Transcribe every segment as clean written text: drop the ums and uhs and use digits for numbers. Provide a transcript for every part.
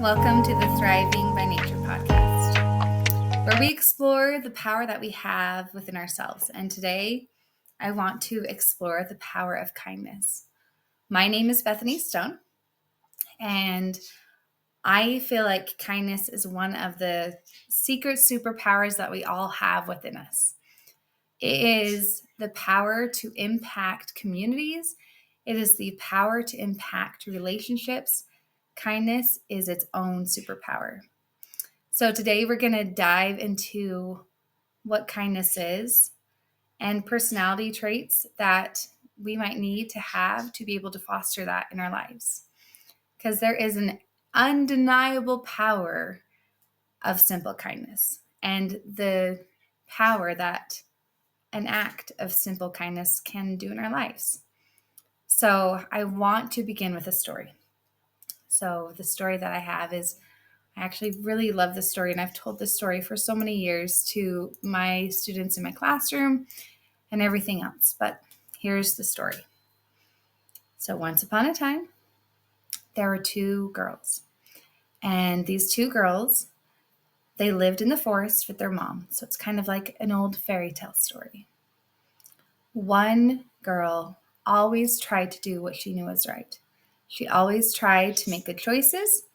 Welcome to the Thriving by Nature podcast, where we explore the power that we have within ourselves. And today, I want to explore the power of kindness. My name is Bethany Stone, and I feel like kindness is one of the secret superpowers that we all have within us. It is the power to impact communities. It is the power to impact relationships. Kindness is its own superpower. So today we're going to dive into what kindness is and personality traits that we might need to have to be able to foster that in our lives. Because there is an undeniable power of simple kindness and the power that an act of simple kindness can do in our lives. So I want to begin with a story. So the story that I have is, I actually really love this story, and I've told this story for so many years to my students in my classroom and everything else. But here's the story. So once upon a time, there were two girls. And these two girls, they lived in the forest with their mom. So it's kind of like an old fairy tale story. One girl always tried to do what she knew was right. She always tried to make good choices,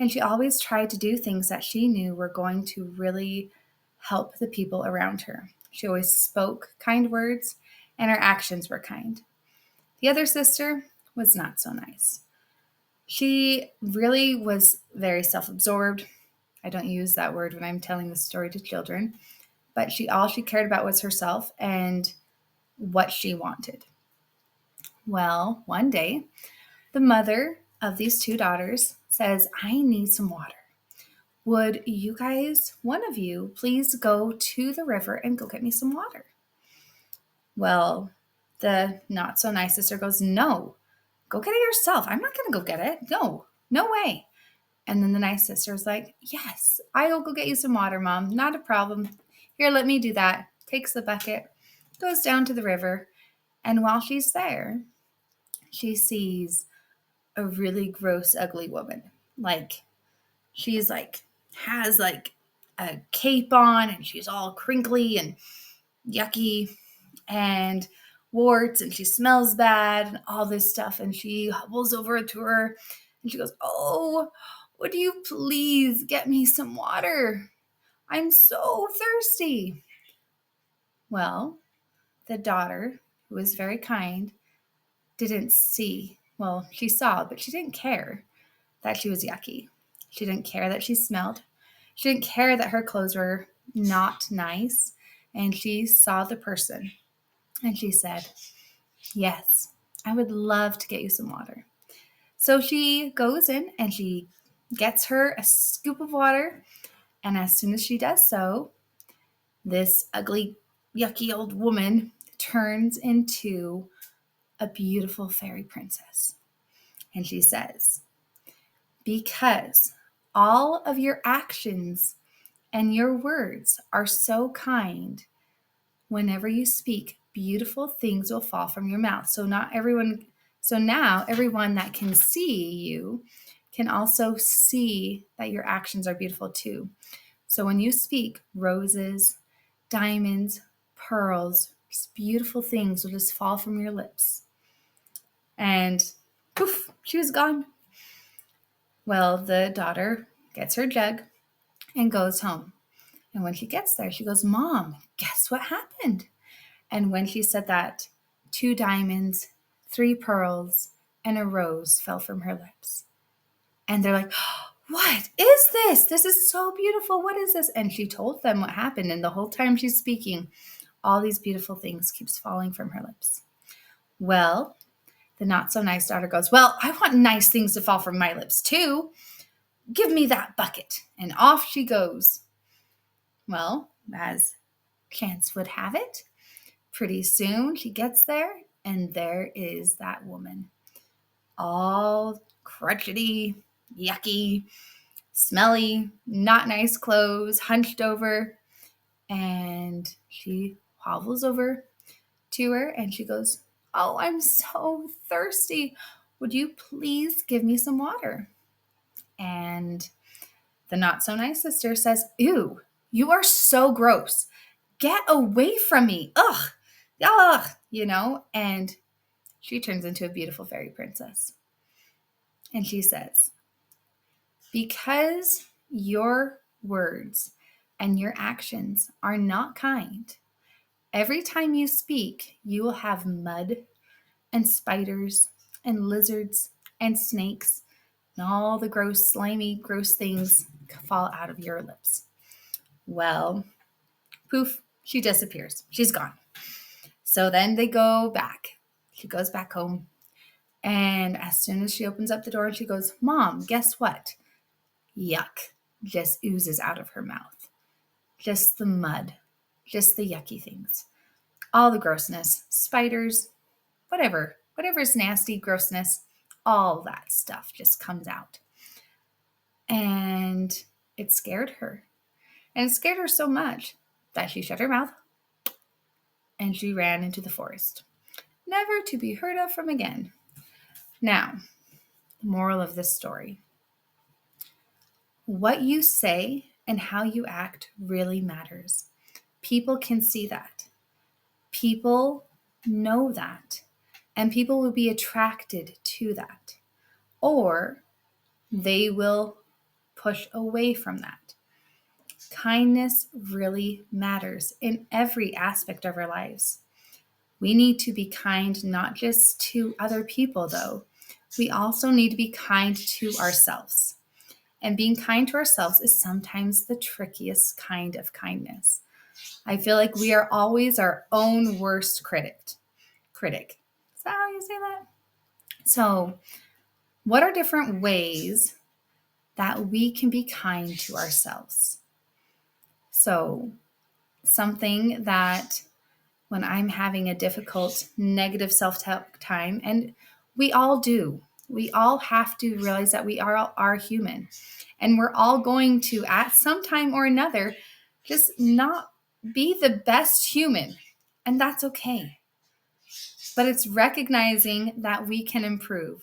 and she always tried to do things that she knew were going to really help the people around her. She always spoke kind words, and her actions were kind. The other sister was not so nice. She really was very self-absorbed. I don't use that word when I'm telling this story to children, but all she cared about was herself and what she wanted. Well, one day, the mother of these two daughters says, "I need some water. Would you guys, one of you, please go to the river and go get me some water?" Well, the not so nice sister goes, "No, go get it yourself. I'm not going to go get it. No way." And then the nice sister is like, "Yes, I will go get you some water, Mom. Not a problem. Here, let me do that." Takes the bucket, goes down to the river. And while she's there, she sees a really gross, ugly woman. She's has a cape on, and she's all crinkly and yucky and warts, and she smells bad and all this stuff. And she hobbles over to her and she goes, "Oh, would you please get me some water? I'm so thirsty." Well, the daughter, who was very kind, didn't see. Well, she saw, but she didn't care that she was yucky. She didn't care that she smelled. She didn't care that her clothes were not nice. And she saw the person. And she said, "Yes, I would love to get you some water." So she goes in and she gets her a scoop of water. And as soon as she does so, this ugly, yucky old woman turns into a beautiful fairy princess. And she says, "Because all of your actions and your words are so kind, whenever you speak, beautiful things will fall from your mouth." So now everyone that can see you can also see that your actions are beautiful too. So when you speak, roses, diamonds, pearls, just beautiful things will just fall from your lips. And poof, she was gone. Well, the daughter gets her jug and goes home. And when she gets there, she goes, "Mom, guess what happened?" And when she said that, 2 diamonds, 3 pearls, and a rose fell from her lips. And they're like, "What is this? This is so beautiful. What is this?" And she told them what happened. And the whole time she's speaking, all these beautiful things keeps falling from her lips. Well, the not so nice daughter goes, "Well, I want nice things to fall from my lips too. Give me that bucket." And off she goes. Well, as chance would have it, pretty soon she gets there, and there is that woman, all crotchety, yucky, smelly, not nice clothes, hunched over. And she hobbles over to her and she goes, "Oh, I'm so thirsty. Would you please give me some water?" And the not so nice sister says, "Ew, you are so gross. Get away from me. Ugh, ugh," and she turns into a beautiful fairy princess. And she says, "Because your words and your actions are not kind, every time you speak, you will have mud and spiders and lizards and snakes and all the gross, slimy, gross things fall out of your lips." Well, poof, she disappears. She's gone. So then they go back. She goes back home. And as soon as she opens up the door and she goes, "Mom, guess what?" Yuck just oozes out of her mouth. Just the mud, just the yucky things, all the grossness, spiders, whatever's nasty, grossness, all that stuff just comes out. And it scared her. And it scared her so much that she shut her mouth and she ran into the forest, never to be heard of from again. Now, the moral of this story: what you say and how you act really matters. People can see that. People know that. And people will be attracted to that. Or they will push away from that. Kindness really matters in every aspect of our lives. We need to be kind not just to other people, though. We also need to be kind to ourselves. And being kind to ourselves is sometimes the trickiest kind of kindness. I feel like we are always our own worst critic. Is that how you say that? So, what are different ways that we can be kind to ourselves? So, something that when I'm having a difficult negative self-talk time, and we all do, we all have to realize that we are human, and we're all going to, at some time or another, just not be the best human, and that's okay. But it's recognizing that we can improve.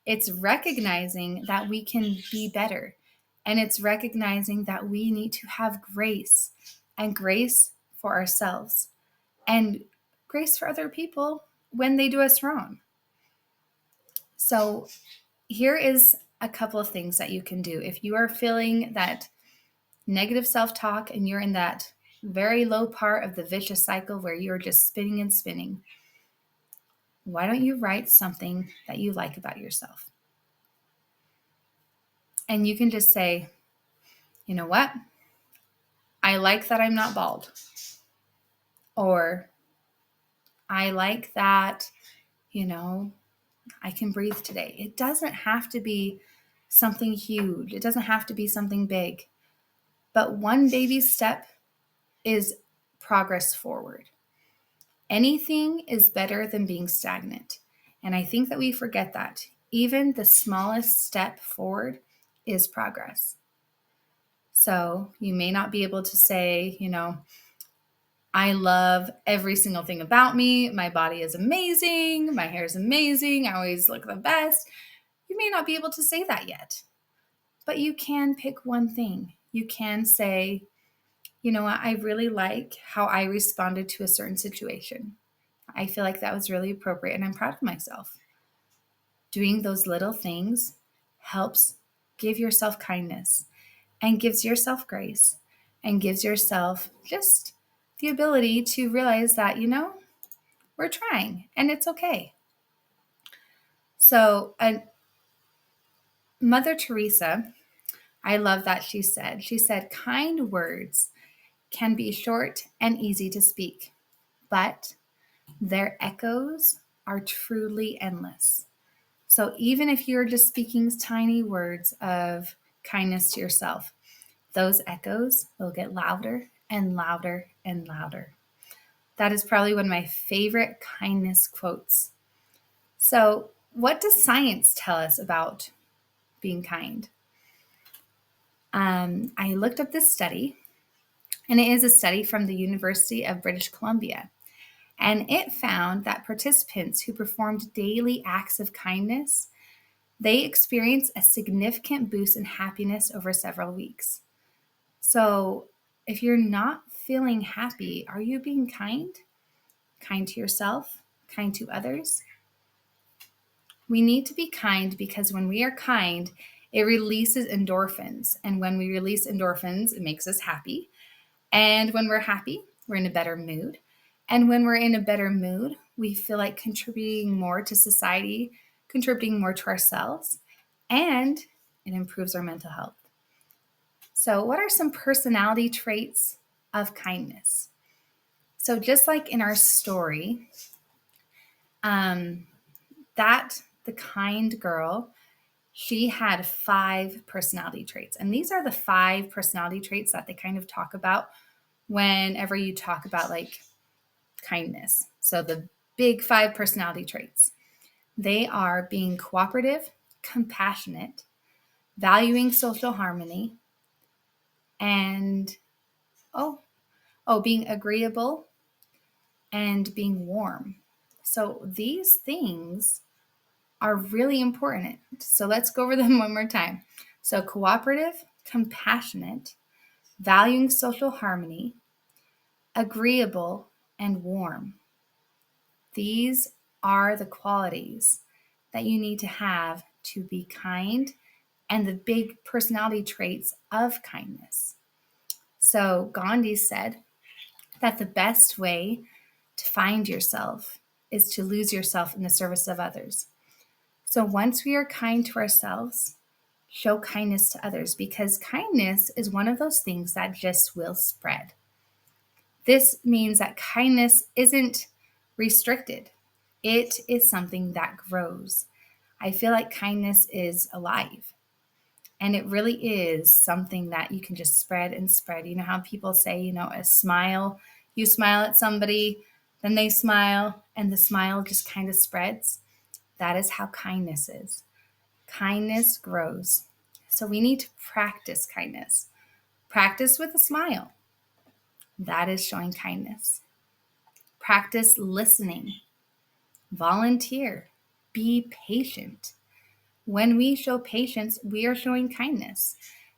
It's recognizing that we can be better. And it's recognizing that we need to have grace, and grace for ourselves, and grace for other people when they do us wrong. So here is a couple of things that you can do. If you are feeling that negative self-talk and you're in that very low part of the vicious cycle where you're just spinning and spinning, why don't you write something that you like about yourself? And you can just say, "You know what? I like that I'm not bald." Or, "I like that, I can breathe today." It doesn't have to be something huge. It doesn't have to be something big. But one baby step is progress forward. Anything is better than being stagnant. And I think that we forget that. Even the smallest step forward is progress. So you may not be able to say, "I love every single thing about me. My body is amazing. My hair is amazing. I always look the best." You may not be able to say that yet, but you can pick one thing. You can say, "You know what? I really like how I responded to a certain situation. I feel like that was really appropriate and I'm proud of myself." Doing those little things helps give yourself kindness and gives yourself grace and gives yourself just the ability to realize that, we're trying and it's okay. So, Mother Teresa, I love that she said, "Kind words can be short and easy to speak, but their echoes are truly endless." So even if you're just speaking tiny words of kindness to yourself, those echoes will get louder and louder and louder. That is probably one of my favorite kindness quotes. So, what does science tell us about being kind? I looked up this study, and it is a study from the University of British Columbia. And it found that participants who performed daily acts of kindness, they experience a significant boost in happiness over several weeks. So if you're not feeling happy, are you being kind? Kind to yourself? Kind to others? We need to be kind because when we are kind, it releases endorphins. And when we release endorphins, it makes us happy. And when we're happy, we're in a better mood. And when we're in a better mood, we feel like contributing more to society, contributing more to ourselves, and it improves our mental health. So, what are some personality traits of kindness? So, just like in our story, that the kind girl, she had 5 personality traits. And these are the 5 personality traits that they kind of talk about whenever you talk about like kindness. So the big 5 personality traits, they are being cooperative, compassionate, valuing social harmony, and being agreeable and being warm. So these things are really important. So let's go over them one more time. So cooperative, compassionate, valuing social harmony, agreeable, and warm. These are the qualities that you need to have to be kind and the big personality traits of kindness. So Gandhi said that the best way to find yourself is to lose yourself in the service of others. So once we are kind to ourselves, show kindness to others, because kindness is one of those things that just will spread. This means that kindness isn't restricted. It is something that grows. I feel like kindness is alive, and it really is something that you can just spread and spread. You know how people say, a smile, you smile at somebody, then they smile, and the smile just kind of spreads. That is how kindness is. Kindness grows. So we need to practice kindness. Practice with a smile. That is showing kindness. Practice listening. Volunteer. Be patient. When we show patience, we are showing kindness.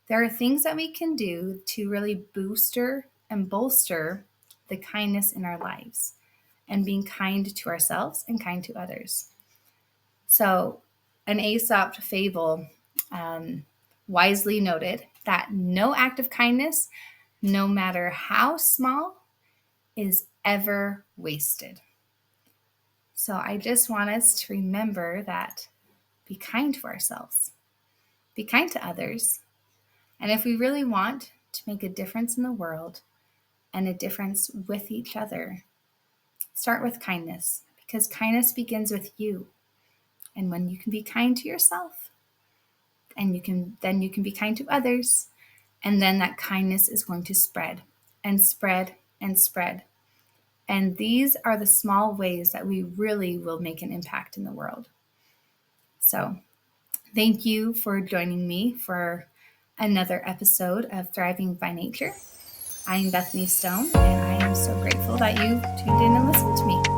There are things that we can do to really booster and bolster the kindness in our lives and being kind to ourselves and kind to others. So, an Aesop fable wisely noted that no act of kindness, no matter how small, is ever wasted. So I just want us to remember that be kind to ourselves, be kind to others. And if we really want to make a difference in the world and a difference with each other, start with kindness, because kindness begins with you. And when you can be kind to yourself, and you can be kind to others, and then that kindness is going to spread and spread and spread. And these are the small ways that we really will make an impact in the world. So thank you for joining me for another episode of Thriving by Nature. I am Bethany Stone, and I am so grateful that you tuned in and listened to me.